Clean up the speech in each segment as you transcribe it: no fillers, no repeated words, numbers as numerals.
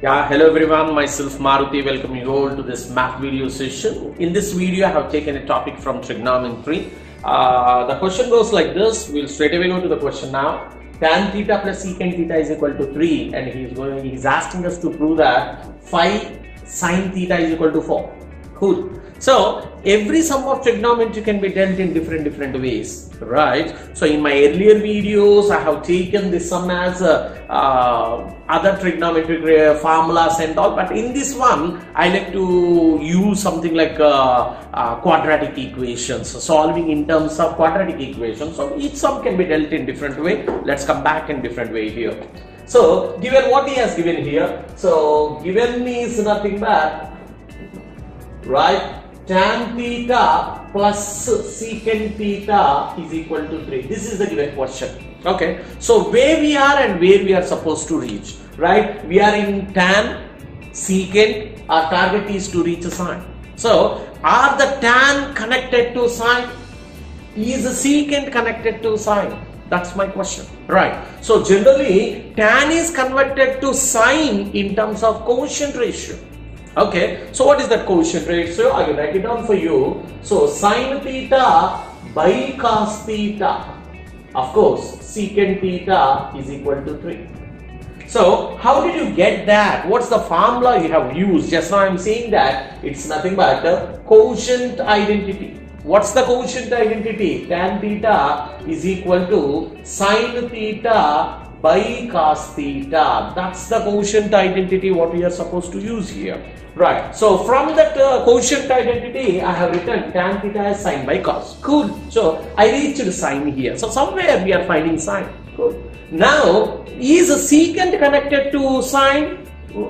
Yeah, hello everyone, myself Maruti, welcome you all to this math video session. In this video, I have taken a topic from trigonometry. The question goes like this. We'll straight away go to the question now. Tan theta plus secant theta is equal to 3, and he's asking us to prove that phi sin theta is equal to 4. Cool. So every sum of trigonometry can be dealt in different ways, right? So in my earlier videos, I have taken this sum as other trigonometric formulas and all, but in this one, I like to use something like quadratic equations, solving in terms of quadratic equations. So each sum can be dealt in different way. Let's come back in different way here. So given what he has given here, so given is nothing but, right, tan theta plus secant theta is equal to 3. This is the given question. Okay, so where we are and where we are supposed to reach, right? We are in tan, secant, our target is to reach a sine. So are the tan connected to sine? Is the secant connected to sine? That's my question, right? So generally tan is converted to sine in terms of quotient ratio. Okay, so what is that quotient ratio? I will write it down for you. So sin theta by cos theta, of course, secant theta is equal to 3. So how did you get that? What's the formula you have used? Just now I am saying that it's nothing but a quotient identity. What's the quotient identity? Tan theta is equal to sin theta by cos theta. That's the quotient identity what we are supposed to use here. Right. So from that quotient identity, I have written tan theta as sine by cos. Cool. So I reached sine here. So somewhere we are finding sine. Cool. Now, is a secant connected to sine?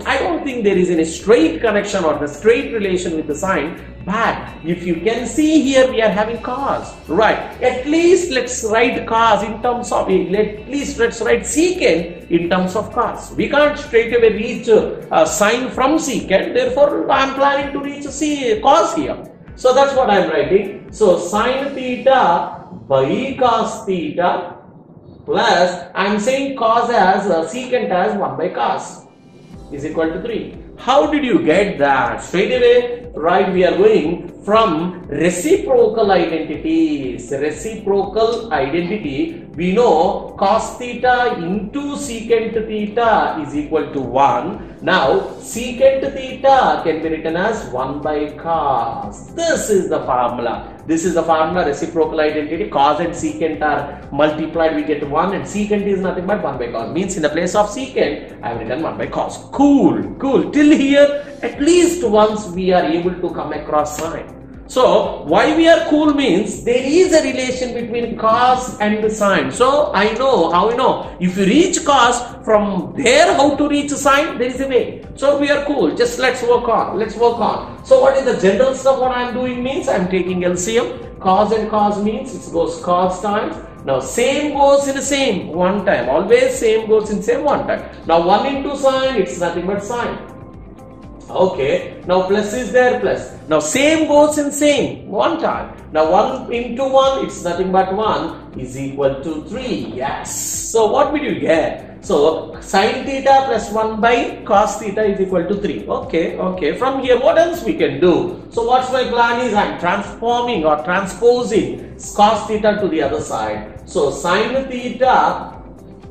I don't think there is any straight connection or the straight relation with the sine. But if you can see here, we are having cos, right? At least let's write cos in terms of, let's write secant in terms of cos. We can't straight away reach sine from secant. Therefore, I am planning to reach cos here. So that's what I am writing. So sin theta by cos theta plus, I am saying cos as secant as 1 by cos is equal to 3. How did you get that? Straight away, right, we are going from reciprocal identities. Reciprocal identity, we know cos theta into secant theta is equal to 1. Now, secant theta can be written as 1 by cos. This is the formula. This is the formula, reciprocal identity. Cos and secant are multiplied, we get 1, and secant is nothing but 1 by cos. Means in the place of secant, I have written 1 by cos. Cool, cool. Till here, at least once we are able to come across sine. So why we are cool means there is a relation between cos and the sine. So I know how you know. If you reach cos, from there how to reach sine, there is a way. So we are cool. Just let's work on. Let's work on. So what is the general stuff? What I am doing means I am taking LCM. Cos and cos means it goes cos times. Now same goes in the same one time. Always same goes in same one time. Now 1 into sine, it's nothing but sine. Okay, now plus is there, plus. Now same goes in same one time. Now 1 into 1, it's nothing but 1 is equal to 3. Yes. So what will you get? So sin theta plus 1 by cos theta is equal to 3. Okay, okay. From here, what else we can do? So what's my plan is I'm transforming or transposing cos theta to the other side. So sin theta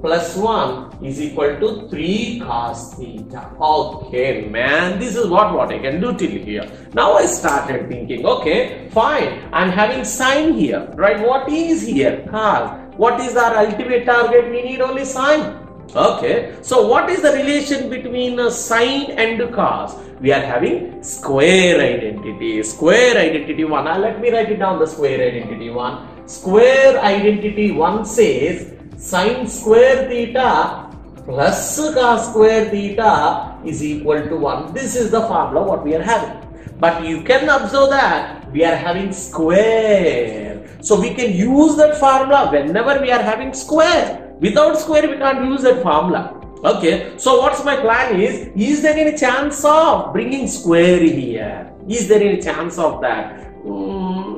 plus 1 is equal to 3 cos theta. Okay, man, this is what I can do till here. Now I started thinking, okay, fine, I'm having sine here, right? What is here? Cos. What is our ultimate target? We need only sine. Okay, so what is the relation between sine and cos? We are having square identity. Square identity 1. Now let me write it down, the square identity 1. Square identity 1 says sin square theta plus cos square theta is equal to 1. This is the formula what we are having. But you can observe that we are having square. So we can use that formula whenever we are having square. Without square, we can't use that formula. Okay, so what's my plan is there any chance of bringing square here? Is there any chance of that?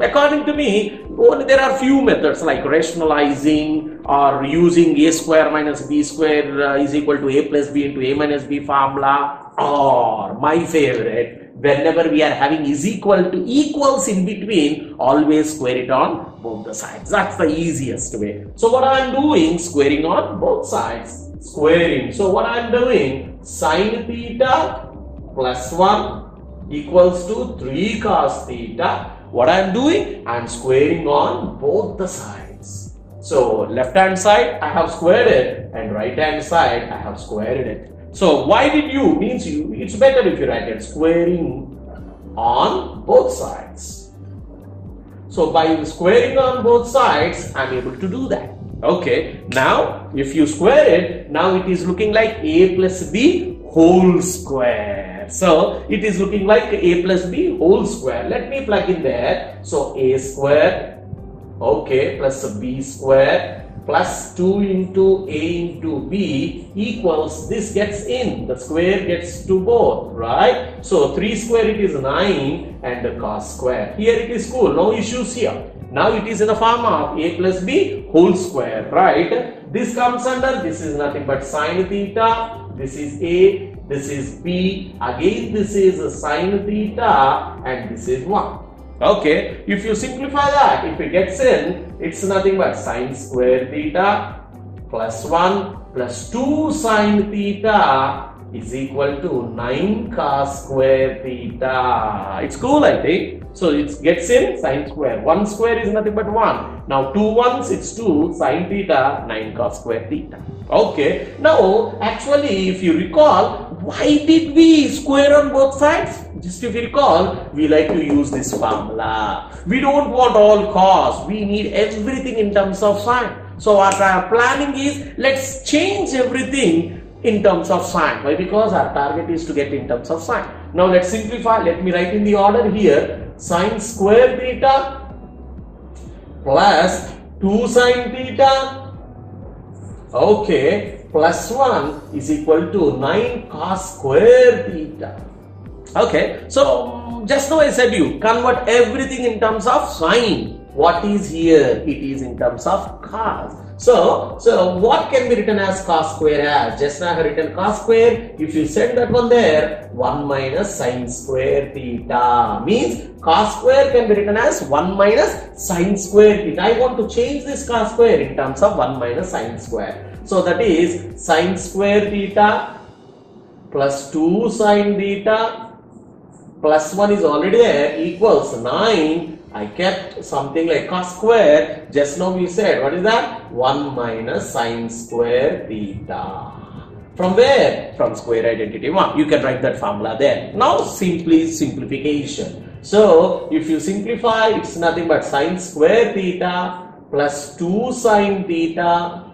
According to me, only there are few methods like rationalizing or using a square minus b square is equal to a plus b into a minus b formula, or my favorite, whenever we are having is equal to equals in between, always square it on both the sides. That's the easiest way. So what I am doing, squaring on both sides, squaring. So what I am doing, sine theta plus 1 equals to 3 cos theta. What I am doing, I am squaring on both the sides. So left hand side I have squared it, and right hand side I have squared it. So why did you means you, it's better if you write it squaring on both sides. So by squaring on both sides, I am able to do that. Okay, now if you square it, now it is looking like a plus b whole square. So it is looking like a plus b whole square. Let me plug in there. So a square, okay, plus b square plus 2 into a into b equals, this gets in, the square gets to both, right? So 3 square it is 9 and the cos square. Here it is cool, no issues here. Now it is in the form of a plus b whole square, right? This comes under, this is nothing but sine theta, this is a, this is b, again this is sine theta, and this is 1. Okay, if you simplify that, if it gets in, it's nothing but sine square theta plus 1 plus 2 sine theta is equal to 9 cos square theta. It's cool, I think. So it gets in sine square. 1 square is nothing but 1. Now 2 ones, it's 2 sine theta, 9 cos square theta. Okay, now actually if you recall, why did we square on both sides? Just if you recall, we like to use this formula. We don't want all cos, we need everything in terms of sine. So what our planning is, let's change everything in terms of sine. Why? Because our target is to get in terms of sine. Now let's simplify. Let me write in the order here. Sine square theta plus 2 sine theta, okay, plus 1 is equal to 9 cos square theta. Okay, so just now I said you convert everything in terms of sine. What is here? It is in terms of cos. So what can be written as cos square as? Just now I have written cos square. If you send that one there, 1 minus sine square theta. Means cos square can be written as 1 minus sine square theta. I want to change this cos square in terms of 1 minus sine square. So that is sine square theta plus 2 sine theta plus 1 is already there equals 9. I kept something like cos square. Just now we said, what is that? 1 minus sine square theta. From where? From square identity 1. You can write that formula there. Now simply simplification. So if you simplify, it's nothing but sine square theta plus 2 sine theta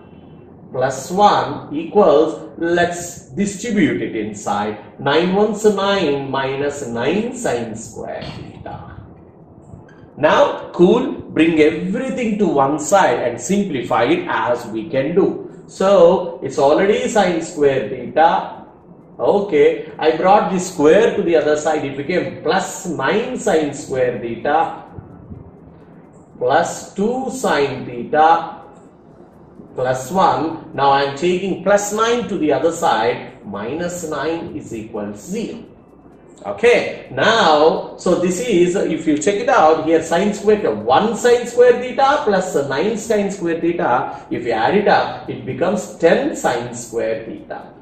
plus 1 equals, let's distribute it inside. 9 ones 9 minus 9 sine square theta. Now, cool, bring everything to one side and simplify it as we can do. So, it's already sine square theta. Okay, I brought the square to the other side. It became plus 9 sine square theta plus 2 sine theta plus 1. Now, I am taking plus 9 to the other side. Minus 9 is equal to 0. Okay, now, so this is, if you check it out, here sine square, 1 sine square theta plus 9 sine square theta, if you add it up, it becomes 10 sine square theta.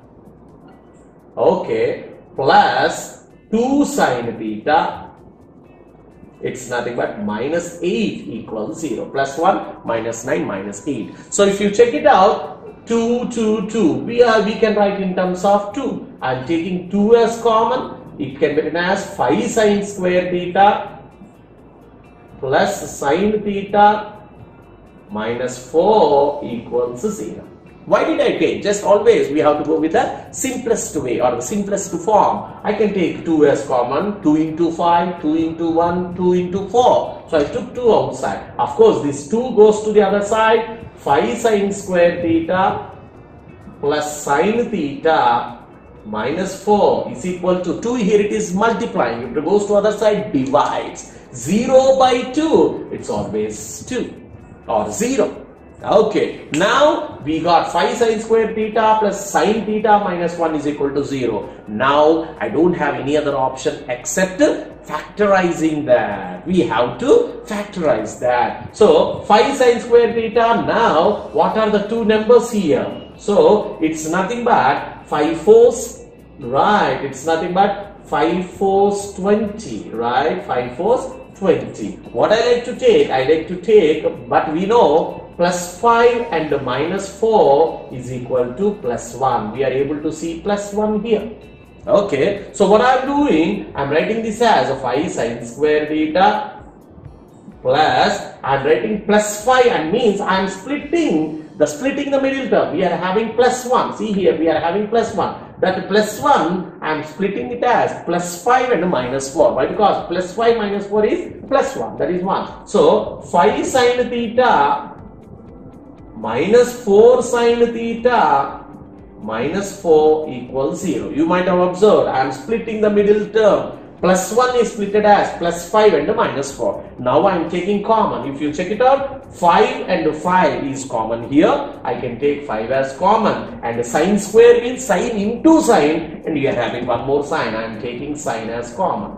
Okay, plus 2 sine theta, it's nothing but minus 8 equals 0. Plus 1, minus 9, minus 8. So if you check it out, 2, 2, 2, we can write in terms of 2. I am taking 2 as common. It can be written as 5 sine square theta plus sine theta minus 4 equals 0. Why did I take? Just always we have to go with the simplest way or the simplest form. I can take 2 as common, 2 into 5, 2 into 1, 2 into 4. So I took 2 outside. Of course, this 2 goes to the other side. 5 sine square theta plus sine theta minus 4 is equal to 2. Here it is multiplying. If it goes to other side, divides. 0 by 2, it's always 2 or 0. Okay, now we got 5 sine square theta plus sine theta minus 1 is equal to 0. Now I don't have any other option except factorizing that. We have to factorize that. So 5 sine square theta, now what are the two numbers here? So it's nothing but 5 fours, right? It's nothing but 5 fours 20, right? 5 fours 20. What I like to take? I like to take, but we know plus 5 and minus 4 is equal to plus 1. We are able to see plus 1 here. Okay, so what I am doing, I am writing this as 5 sine square theta plus, I am writing plus 5, and means I am splitting the middle term. We are having plus 1. See here, we are having plus 1. That plus 1, I am splitting it as plus 5 and minus 4. Why? Because plus 5 minus 4 is plus 1. That is 1. So 5 sine theta minus 4 sine theta minus 4 equals 0. You might have observed I am splitting the middle term. Plus 1 is split as plus 5 and minus 4. Now I am taking common. If you check it out, 5 and 5 is common here. I can take 5 as common. And sine square means sine into sine. And you are having one more sine. I am taking sine as common.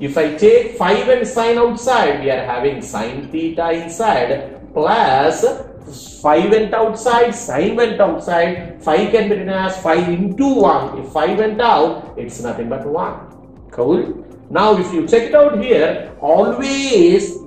If I take 5 and sine outside, we are having sine theta inside plus 5 went outside, sine went outside. 5 can be written as 5 into 1. If 5 went out, it's nothing but 1. Cool. Now if you check it out here, always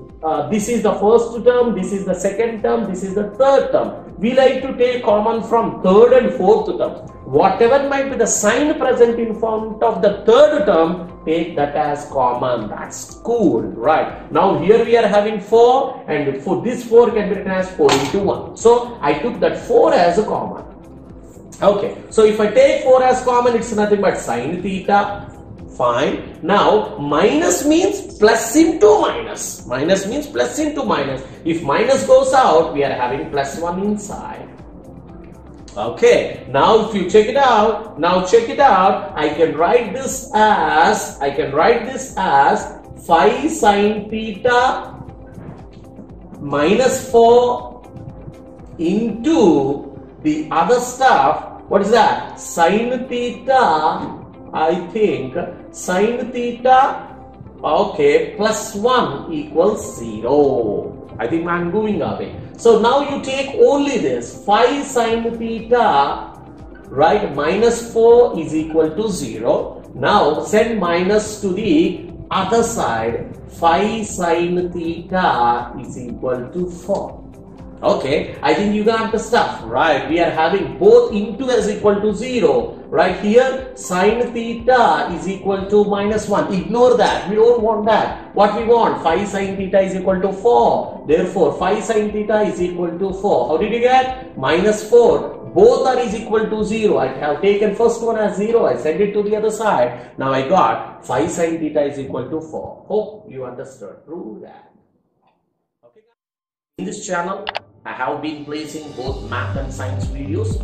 this is the first term, this is the second term, this is the third term. We like to take common from third and fourth term. Whatever might be the sign present in front of the third term, take that as common. That's cool, right? Now here we are having 4, and for this 4 can be written as 4 into 1. So I took that 4 as a common. Okay, so if I take 4 as common, it's nothing but sine theta. Fine. Now minus means plus into minus. Minus means plus into minus. If minus goes out, we are having plus 1 inside. Okay. Now if you check it out, I can write this as 5 sine theta minus 4 into the other stuff. What is that? Sine theta. I think sine theta, okay, plus 1 equals 0. I think I am going away. So now you take only this 5 sine theta, right, minus 4 is equal to 0. Now send minus to the other side. 5 sine theta is equal to 4. Okay, I think you got the stuff, right? We are having both into as equal to 0. Right here, sine theta is equal to minus 1. Ignore that. We don't want that. What we want? 5 sine theta is equal to 4. Therefore, 5 sine theta is equal to 4. How did you get? Minus 4. Both are is equal to 0. I have taken first one as 0. I send it to the other side. Now I got 5 sine theta is equal to 4. Hope you understood. Prove that. Okay. In this channel, I have been placing both math and science videos.